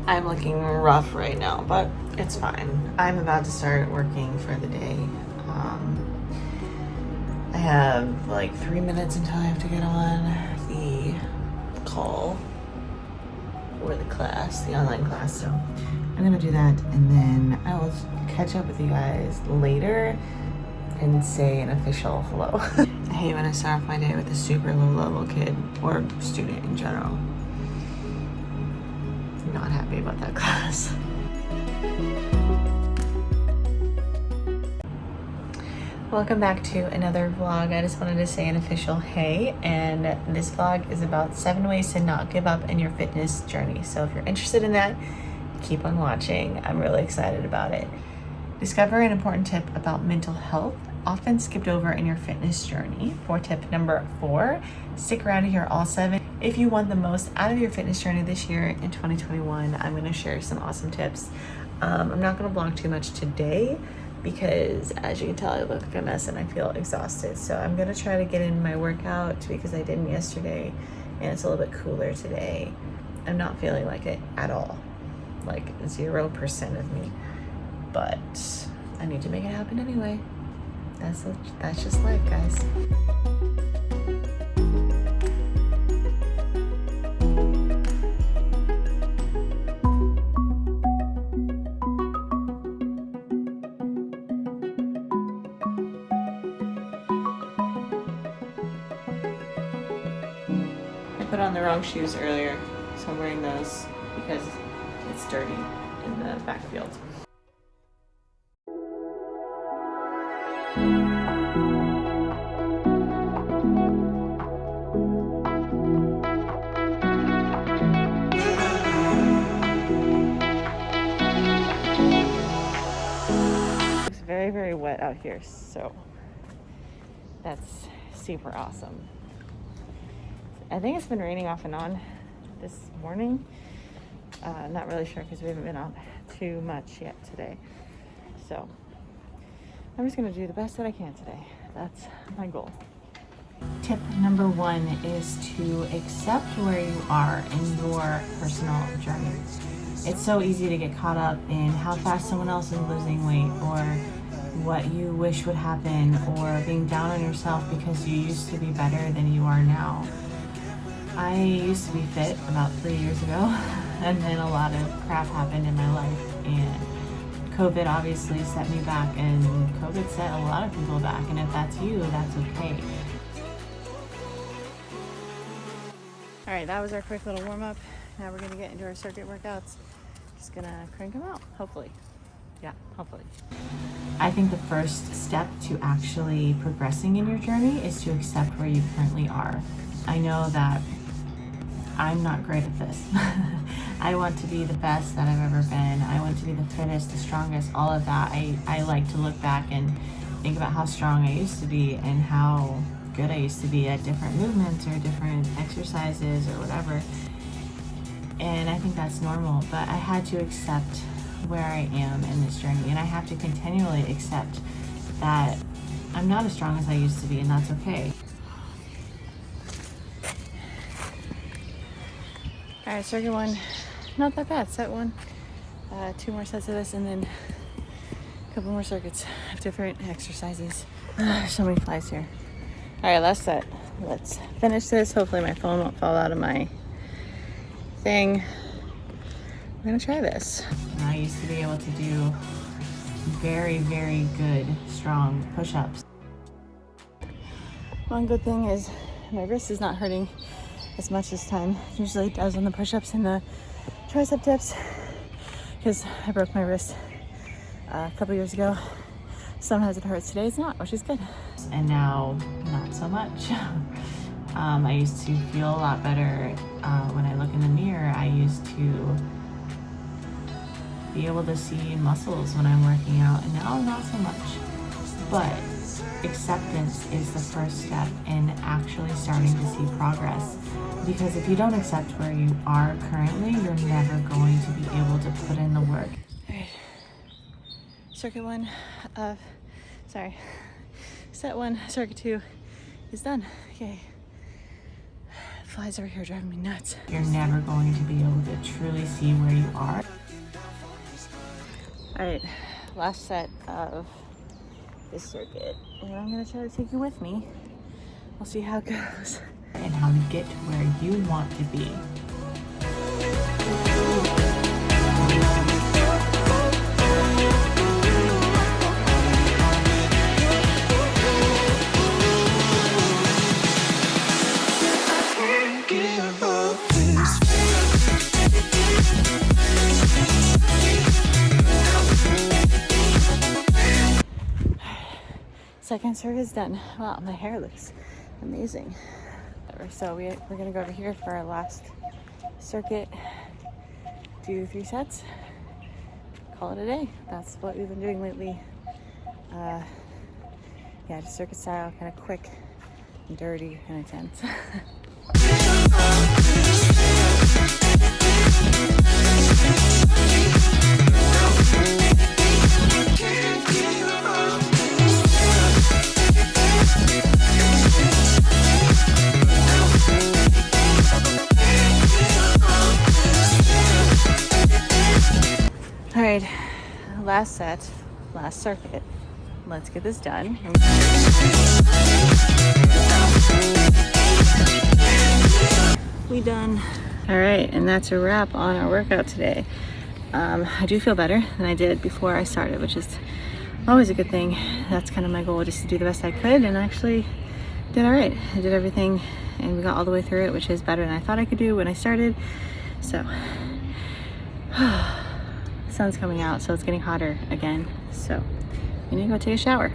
I'm looking rough right now, but it's fine. I'm about to start working for the day. I have like 3 minutes until I have to get on the call for the class, the online class. So I'm gonna do that, and then I will catch up with you guys later and say an official hello. I hate when I start off my day with a super low level kid or student in general. Not happy about that class. Welcome back to another vlog. I just wanted to say an official hey, and this vlog is about 7 ways to not give up in your fitness journey. So if you're interested in that, keep on watching. I'm really excited about it. Discover an important tip about mental health, often skipped over in your fitness journey. For tip number 4, stick around to hear all 7. If you want the most out of your fitness journey this year in 2021, I'm going to share some awesome tips. I'm not going to vlog too much today because, as you can tell, I look like a mess and I feel exhausted. So I'm going to try to get in my workout because I didn't yesterday and it's a little bit cooler today. I'm not feeling like it at all, like 0% of me, but I need to make it happen anyway. That's just life, guys. I put on the wrong shoes earlier, so I'm wearing those because it's dirty in the backfield. It's very, very wet out here, so that's super awesome. I think it's been raining off and on this morning. Not really sure because we haven't been out too much yet today. So I'm just gonna do the best that I can today. That's my goal. Tip number 1 is to accept where you are in your personal journey. It's so easy to get caught up in how fast someone else is losing weight, or what you wish would happen, or being down on yourself because you used to be better than you are now. I used to be fit about 3 years ago, and then a lot of crap happened in my life, and COVID obviously set me back, and COVID set a lot of people back, and if that's you, that's okay. All right, that was our quick little warm-up. Now we're gonna get into our circuit workouts. Just gonna crank them out, hopefully. Yeah, hopefully. I think the first step to actually progressing in your journey is to accept where you currently are. I know that I'm not great at this. I want to be the best that I've ever been. I want to be the fittest, the strongest, all of that. I like to look back and think about how strong I used to be and how good I used to be at different movements or different exercises or whatever. And I think that's normal, but I had to accept where I am in this journey, and I have to continually accept that I'm not as strong as I used to be, and that's okay. All right, circuit 1, not that bad. Set 1, 2 more sets of this, and then a couple more circuits of different exercises. So many flies here. All right, last set. Let's finish this. Hopefully my phone won't fall out of my thing. I'm gonna try this. I used to be able to do very, very good, strong push-ups. One good thing is my wrist is not hurting as much this time. It usually does on the push-ups and the tricep dips, because I broke my wrist a couple years ago. Sometimes it hurts. Today it's not, which is good. And now, not so much. I used to feel a lot better when I look in the mirror. I used to be able to see muscles when I'm working out, and now not so much. But acceptance is the first step in actually starting to see progress. Because if you don't accept where you are currently, you're never going to be able to put in the work. All right. Circuit 1 set 1, circuit 2 is done. Okay. Flies over here driving me nuts. You're never going to be able to truly see where you are. All right, last set of this circuit, and I'm gonna try to take you with me. We'll see how it goes. And how to get to where you want to be. Second circuit is done. Wow, my hair looks amazing. So we're gonna go over here for our last circuit, do 3 sets, call it a day. That's what we've been doing lately. Yeah, just circuit style, kind of quick and dirty and intense. All right, last set, last circuit. Let's get this done. We done. All right, and that's a wrap on our workout today. I do feel better than I did before I started, which is always a good thing. That's kind of my goal, just to do the best I could, and I actually did all right. I did everything and we got all the way through it, which is better than I thought I could do when I started. So sun's coming out, so it's getting hotter again. So I need to go take a shower.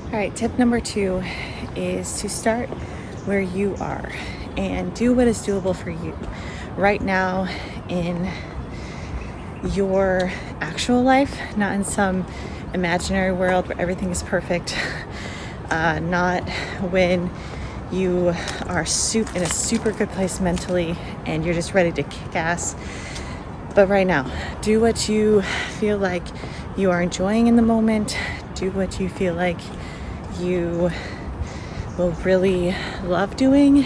All right, tip number 2 is to start where you are and do what is doable for you right now in your actual life, not in some imaginary world where everything is perfect, not when you are in a super good place mentally and you're just ready to kick ass. But right now, do what you feel like you are enjoying in the moment. Do what you feel like you will really love doing.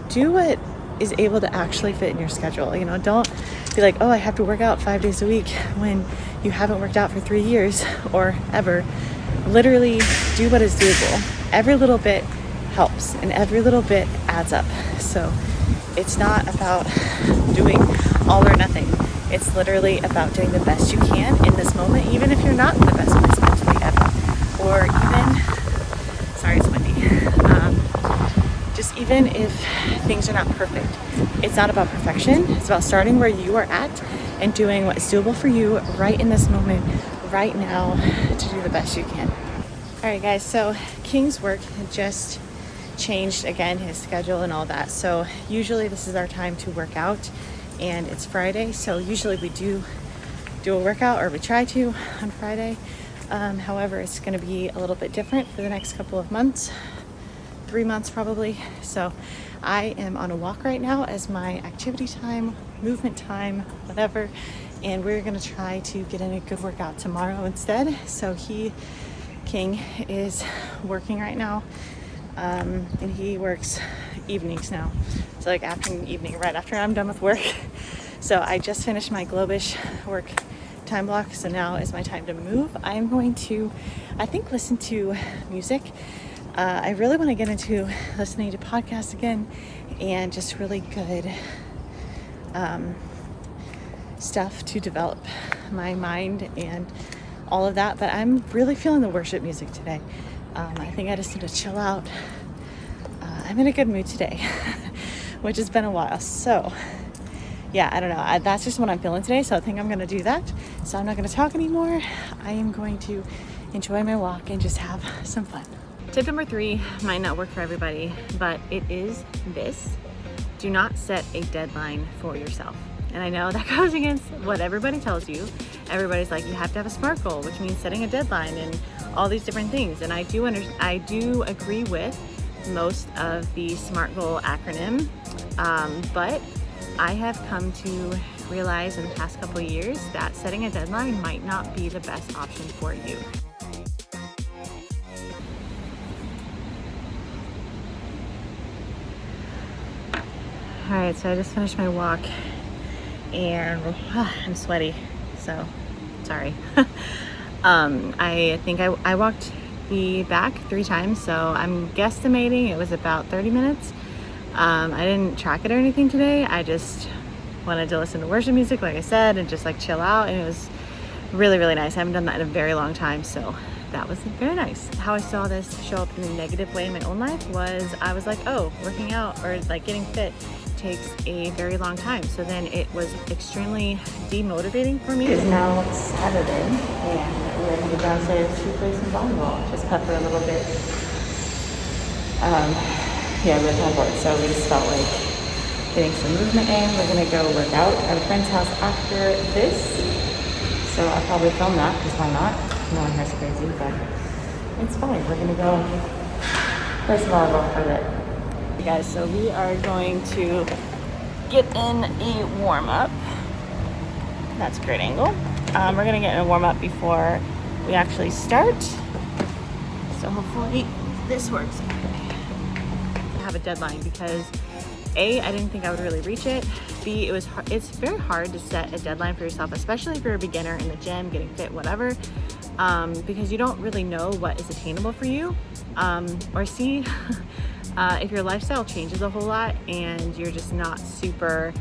Do what is able to actually fit in your schedule. You know, don't be like, oh, I have to work out 5 days a week when you haven't worked out for 3 years or ever. Literally do what is doable. Every little bit helps and every little bit adds up. So it's not about doing all or nothing. It's literally about doing the best you can in this moment, even if you're not in the best place mentally ever. Or even, sorry, it's windy. Just even if things are not perfect, it's not about perfection. It's about starting where you are at and doing what is doable for you right in this moment, right now, to do the best you can. All right, guys, so King's work just changed again, his schedule and all that. So usually this is our time to work out, and it's Friday. So usually we do a workout, or we try to on Friday. However, it's going to be a little bit different for the next couple of months, 3 months probably. So I am on a walk right now as my activity time, movement time, whatever. And we're going to try to get in a good workout tomorrow instead. So King is working right now. And he works evenings now. So like afternoon, evening, right after I'm done with work. So I just finished my Globish work time block, so now is my time to move. I'm going to, I think, listen to music. I really want to get into listening to podcasts again and just really good stuff to develop my mind and all of that. But I'm really feeling the worship music today. I think I just need to chill out. I'm in a good mood today, which has been a while. So yeah, I don't know. That's just what I'm feeling today. So I think I'm going to do that. So I'm not going to talk anymore. I am going to enjoy my walk and just have some fun. Tip number 3 might not work for everybody, but it is this: do not set a deadline for yourself. And I know that goes against what everybody tells you. Everybody's like, you have to have a SMART goal, which means setting a deadline and all these different things. And I do agree with most of the SMART goal acronym, but I have come to realize in the past couple of years that setting a deadline might not be the best option for you. All right, so I just finished my walk and I'm sweaty, so sorry. I think I walked the back 3 times, so I'm guesstimating it was about 30 minutes. I didn't track it or anything today. I just wanted to listen to worship music, like I said, and just like chill out, and it was really, really nice. I haven't done that in a very long time, so that was very nice. How I saw this show up in a negative way in my own life was I was like, oh, working out or like getting fit takes a very long time. So then it was extremely demotivating for me. It's now Saturday and we're headed downstairs to play some volleyball. Just cut for a little bit. Yeah, we're on board. So we just felt like getting some movement in. We're gonna go work out at a friend's house after this. So I'll probably film that because why not? No one here's crazy, but it's fine. We're gonna go play some volleyball for a bit. Guys, so we are going to get in a warm-up. That's a great angle. We're gonna get in a warm-up before we actually start, so hopefully this works. I have a deadline because A, I didn't think I would really reach it. B, it's very hard to set a deadline for yourself, especially if you're a beginner in the gym, getting fit, whatever, because you don't really know what is attainable for you, or C, if your lifestyle changes a whole lot and you're just not super,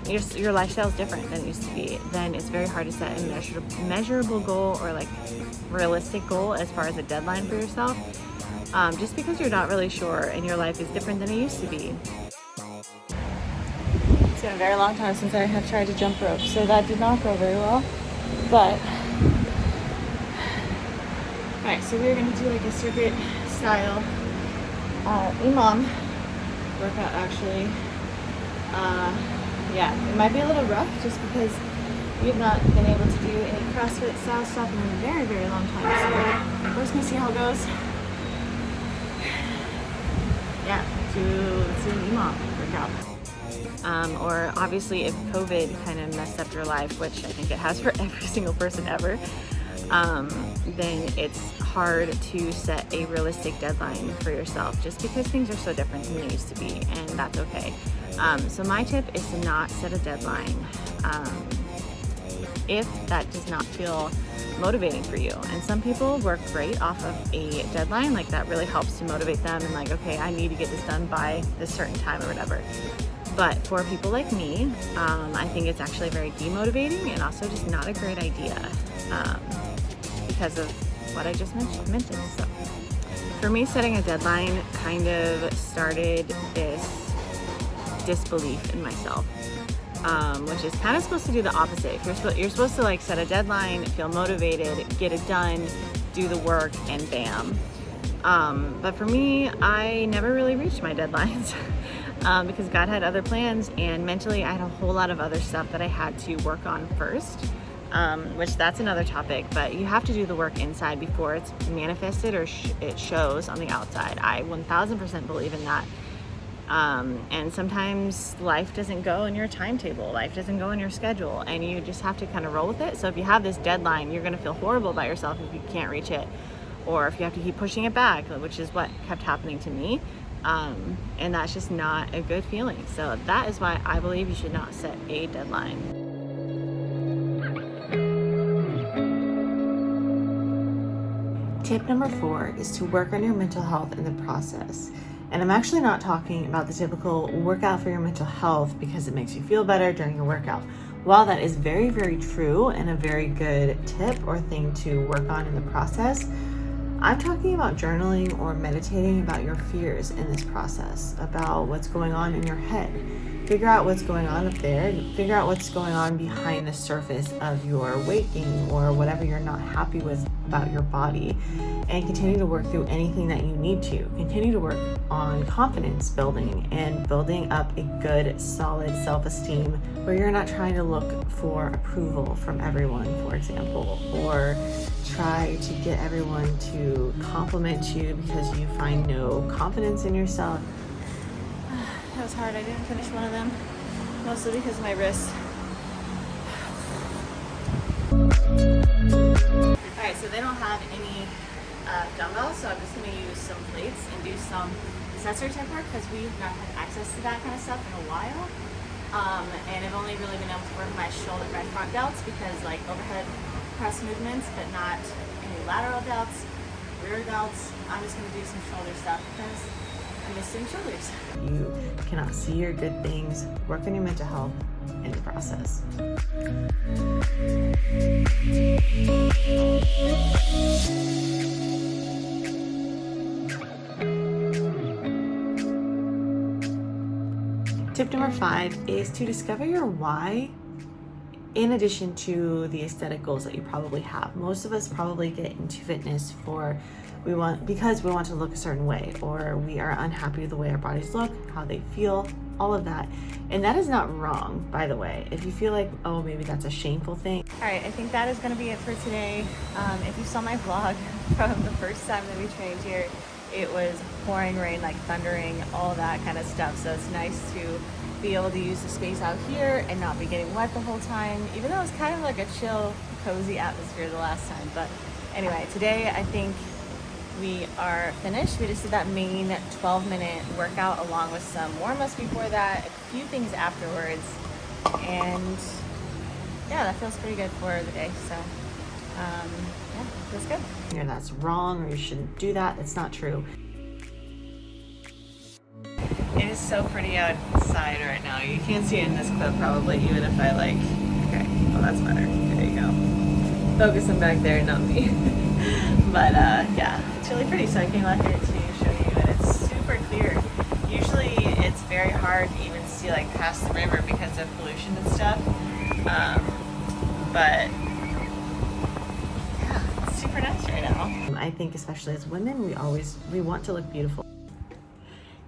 your lifestyle is different than it used to be, then it's very hard to set a measurable goal or like realistic goal as far as a deadline for yourself, just because you're not really sure and your life is different than it used to be. It's been a very long time since I have tried to jump rope, so that did not go very well, but alright, so we're going to do like a circuit style Imam workout actually. Yeah, it might be a little rough just because we have not been able to do any CrossFit style stuff in a very, very long time. So we're just gonna see how it goes. Yeah, let's do an Imam workout. Or obviously if COVID kind of messed up your life, which I think it has for every single person ever, then it's hard to set a realistic deadline for yourself just because things are so different than they used to be, and that's okay. So my tip is to not set a deadline if that does not feel motivating for you. And some people work great off of a deadline, like that really helps to motivate them and like, okay, I need to get this done by this certain time or whatever. But for people like me, I think it's actually very demotivating and also just not a great idea because of what I just mentioned. So for me, setting a deadline kind of started this disbelief in myself, which is kind of supposed to do the opposite. If you're supposed to like set a deadline, feel motivated, get it done, do the work, and bam. But for me, I never really reached my deadlines because God had other plans, and mentally I had a whole lot of other stuff that I had to work on first, which that's another topic, but you have to do the work inside before it's manifested or it shows on the outside. I 1000% believe in that. And sometimes life doesn't go in your timetable, life doesn't go in your schedule, and you just have to kind of roll with it. So if you have this deadline, you're going to feel horrible about yourself if you can't reach it, or if you have to keep pushing it back, which is what kept happening to me. And that's just not a good feeling. So that is why I believe you should not set a deadline. Tip number 4 is to work on your mental health in the process. And I'm actually not talking about the typical workout for your mental health because it makes you feel better during your workout. While that is very, very true and a very good tip or thing to work on in the process, I'm talking about journaling or meditating about your fears in this process, about what's going on in your head. Figure out what's going on up there, figure out what's going on behind the surface of your weight gain or whatever you're not happy with about your body, and continue to work through anything that you need to. Continue to work on confidence building and building up a good, solid self-esteem where you're not trying to look for approval from everyone, for example, or try to get everyone to compliment you because you find no confidence in yourself. That was hard. I didn't finish one of them, mostly because of my wrist. Alright, so they don't have any dumbbells, so I'm just going to use some plates and do some accessory type work because we've not had access to that kind of stuff in a while. And I've only really been able to work my front delts because like overhead press movements, but not any lateral delts, rear delts. I'm just going to do some shoulder stuff because I'm missing shoulders. You cannot see your good things. Work on your mental health in the process. Tip number 5 is to discover your why in addition to the aesthetic goals that you probably have. Most of us probably get into fitness because we want to look a certain way, or we are unhappy with the way our bodies look, how they feel, all of that. And that is not wrong, by the way. If you feel like, oh, maybe that's a shameful thing. All right, I think that is going to be it for today. If you saw my vlog from the first time that we trained here, it was pouring rain, like thundering, all that kind of stuff. So it's nice to be able to use the space out here and not be getting wet the whole time, even though it's kind of like a chill, cozy atmosphere the last time. But anyway, today I think we are finished. We just did that main 12-minute workout along with some warm-ups before that, a few things afterwards, and yeah, that feels pretty good for the day. So yeah, feels good. Yeah, that's wrong, or you shouldn't do that. It's not true. It is so pretty outside right now. You can't see it in this clip probably, even if I like, okay, well that's better. There you go. Focusing back there, not me. But yeah, it's really pretty. So I came out here to show you, and it's super clear. Usually it's very hard to even see like past the river because of pollution and stuff. But yeah, it's super nice right now. I think especially as women, we want to look beautiful.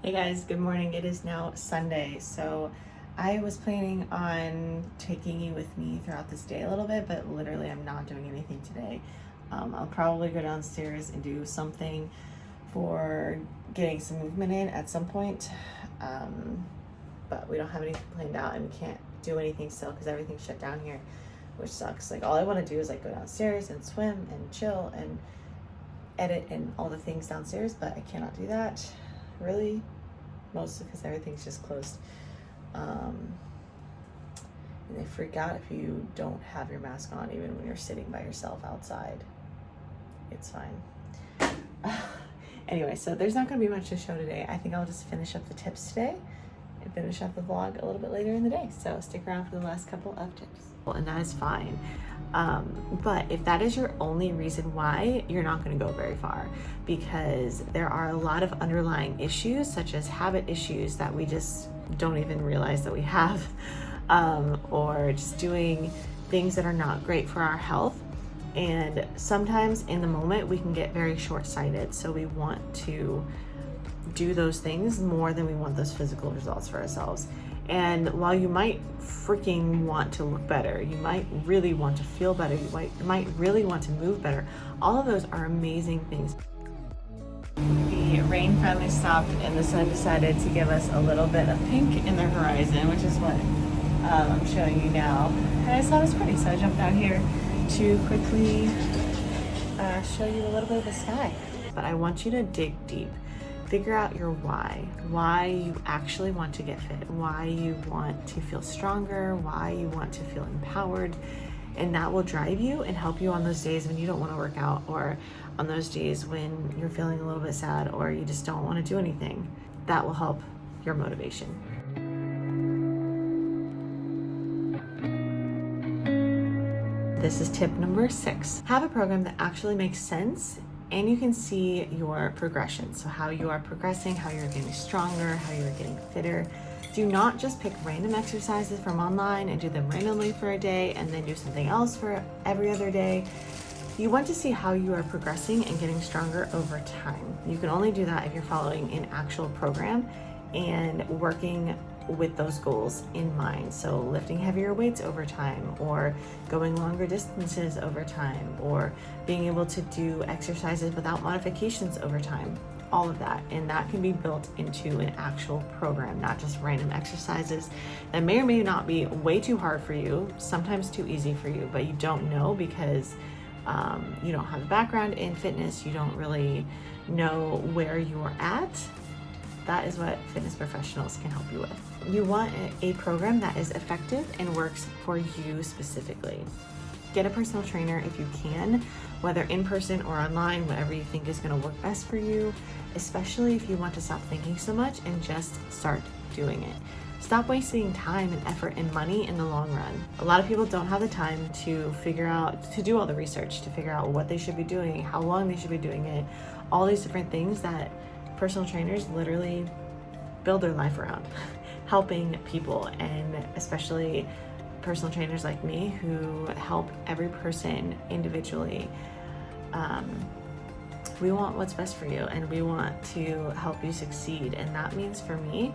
Hey guys, good morning. It is now Sunday, so I was planning on taking you with me throughout this day a little bit, but literally I'm not doing anything today. I'll probably go downstairs and do something for getting some movement in at some point, but we don't have anything planned out and we can't do anything still because everything's shut down here, which sucks. Like all I want to do is like go downstairs and swim and chill and edit and all the things downstairs, but I cannot do that really, mostly because everything's just closed. And they freak out if you don't have your mask on even when you're sitting by yourself outside. It's fine. Anyway, so there's not going to be much to show today. I think I'll just finish up the tips today and finish up the vlog a little bit later in the day. So stick around for the last couple of tips. And that is fine. But if that is your only reason why, you're not going to go very far, because there are a lot of underlying issues, such as habit issues that we just don't even realize that we have, or just doing things that are not great for our health. And sometimes in the moment we can get very short-sighted, so we want to do those things more than we want those physical results for ourselves. And while you might freaking want to look better, you might really want to feel better, you might really want to move better, all of those are amazing things. The rain finally stopped and the sun decided to give us a little bit of pink in the horizon, which is what I'm showing you now. And I thought it was pretty, so I jumped out here to quickly show you a little bit of the sky. But I want you to dig deep. Figure out your why you actually want to get fit, why you want to feel stronger, why you want to feel empowered, And that will drive you and help you on those days when you don't want to work out, or on those days when you're feeling a little bit sad or you just don't want to do anything. That will help your motivation. This is tip number 6. Have a program that actually makes sense and you can see your progression. So how you are progressing, how you're getting stronger, how you're getting fitter. Do not just pick random exercises from online and do them randomly for a day and then do something else for every other day. You want to see how you are progressing and getting stronger over time. You can only do that if you're following an actual program and working with those goals in mind. So lifting heavier weights over time, or going longer distances over time, or being able to do exercises without modifications over time. All of that, and that can be built into an actual program, not just random exercises that may or may not be way too hard for you, sometimes too easy for you, but you don't know because you don't have a background in fitness, you don't really know where you're at. That is what fitness professionals can help you with. You want a program that is effective and works for you specifically. Get a personal trainer if you can, whether in person or online, whatever you think is going to work best for you, especially if you want to stop thinking so much and just start doing it. Stop wasting time and effort and money in the long run. A lot of people don't have the time to do all the research, to figure out what they should be doing, how long they should be doing it, all these different things that personal trainers literally build their life around, helping people, and especially personal trainers like me who help every person individually. We want what's best for you and we want to help you succeed. And that means for me,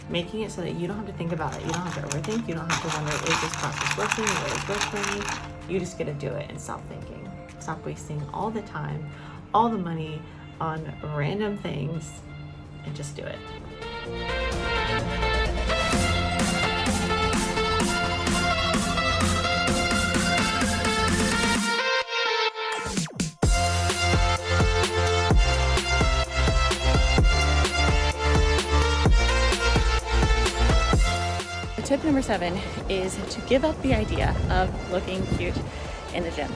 making it so that you don't have to think about it. You don't have to overthink. You don't have to wonder, is this process working? Will it work for me? You just get to do it and stop thinking. Stop wasting all the time, all the money on random things, and just do it. Tip number 7 is to give up the idea of looking cute in the gym,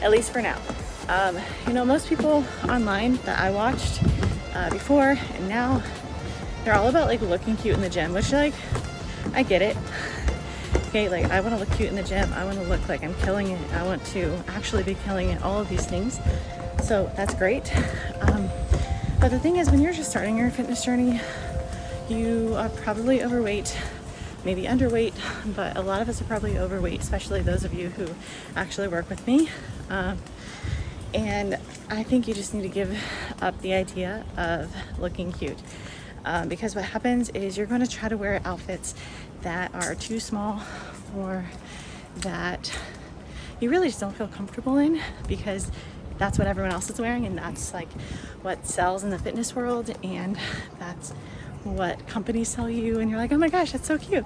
at least for now. Most people online that I watched before and now, they're all about like looking cute in the gym, which I get it. Okay, like I want to look cute in the gym. I want to look like I'm killing it. I want to actually be killing it, all of these things. So that's great. But the thing is, when you're just starting your fitness journey, you are probably overweight, maybe underweight, but a lot of us are probably overweight, especially those of you who actually work with me. And I think you just need to give up the idea of looking cute. Because what happens is you're going to try to wear outfits that are too small or that you really just don't feel comfortable in, because that's what everyone else is wearing and that's like what sells in the fitness world, and that's what companies sell you, and you're like, oh my gosh, that's so cute.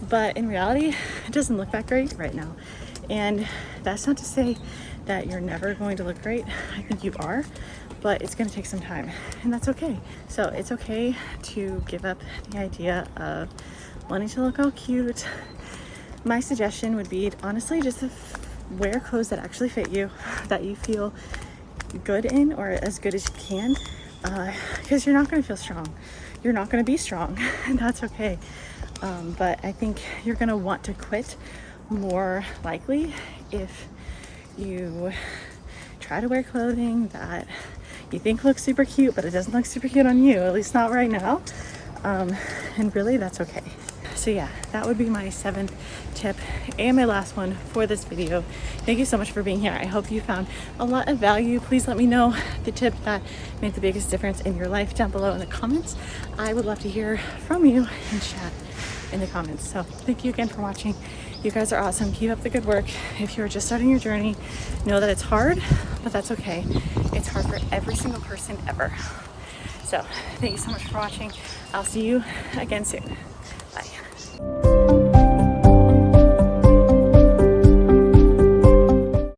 But in reality, it doesn't look that great right now. And that's not to say that you're never going to look great. I think you are, but it's going to take some time, and that's okay. So it's okay to give up the idea of wanting to look all cute. My suggestion would be honestly just to wear clothes that actually fit you, that you feel good in, or as good as you can, because you're not going to feel strong. You're not going to be strong, and that's okay. But I think you're going to want to quit more likely if you try to wear clothing that you think looks super cute, but it doesn't look super cute on you, at least not right now. And really, that's okay. So yeah, that would be my 7th tip and my last one for this video. Thank you so much for being here. I hope you found a lot of value. Please let me know the tip that made the biggest difference in your life down below in the comments. I would love to hear from you and chat in the comments. So thank you again for watching. You guys are awesome. Keep up the good work. If you're just starting your journey, know that it's hard, but that's okay. It's hard for every single person ever. So thank you so much for watching. I'll see you again soon. Bye.